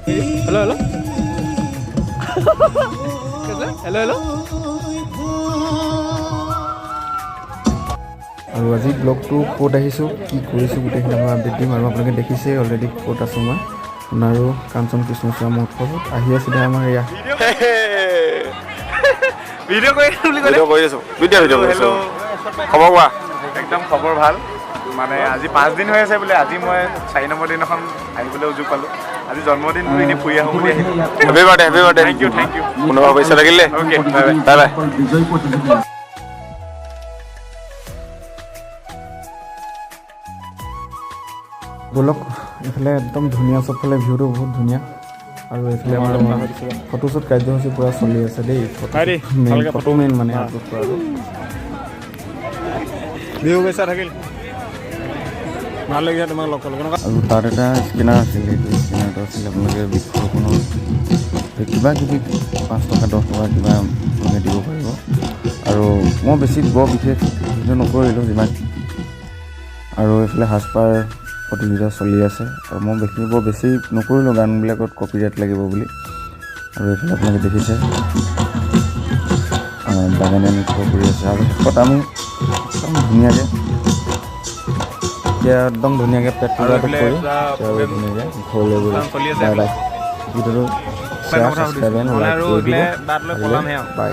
hello hello hello hello আৰু আজি ব্লগটো ক'ত আহিছোঁ কি কৰিছোঁ গোটেইখিনি মই আপডেট দিম আৰু আপোনালোকে দেখিছে অলৰেডি ক'ত আছোঁ মই সোণাৰু কাঞ্চন কৃষ্ণচূড়া মহোৎসৱত আহি আছিলে আমাৰ এয়া ভিডিঅ' কৰি আছোঁ ভিডিঅ' হেল্ল' খবৰ কোৱা একদম খবৰ ভাল মানে আজি 5 দিন হৈ আছে বোলে আজি মই 4 নম্বৰ দিনাখন আহিবলৈ সুযোগ পালোঁ আজি জন্মদিন বুলি এনেই ফুৰি আহোঁ বুলি আহিলোঁ হেপী বাৰ্থডে থেংক ইউ কোনোবা পইচা লাগিলে অ'কে বাই বাই ব'লক এইফালে একদম ধুনীয়া চবফালে ভিউটো বহুত ধুনীয়া আৰু এইফালে আমাৰ ফটোশ্বুট কাৰ্যসূচী পূৰা চলি আছে দেই ফটো মেইন মানে আপলোড কৰাটো বিহু গৈছা থাকিল ভাল লাগিছে তোমাক লগ পালোঁ আৰু তাত এটা স্কেনাৰ আছিলে এইটো স্কেনাৰটো আছিলে আপোনালোকে বৃক্ষৰোপণৰ কিবা কিবি 5 টকা 10 টকা কিবা আপোনালোকে দিব পাৰিব আৰু মই বেছি বৰ বিশেষ ভিডিঅ' নকৰিলোঁ যিমান আৰু এইফালে সাজপাৰ প্ৰতিযোগিতা চলি আছে আৰু মই বৰ বেছি নকৰিলোঁ গানবিলাকত কপিৰাইট লাগিব বুলি আৰু এইফালে আপোনালোকে দেখিছে বাগানীয়া নৃত্য কৰি আছে আৰু শেষত আমি একদম ধুনীয়াকৈ এতিয়া একদম ধুনীয়াকৈ পেট পূজাটো কৰি ধুনীয়াকৈ ঘৰলৈ গ'লোঁ বাই বাই ভিডিঅ'টো শ্বেয়াৰ ছাবস্ক্ৰাইব এণ্ড লাইক কৰি দিব বাই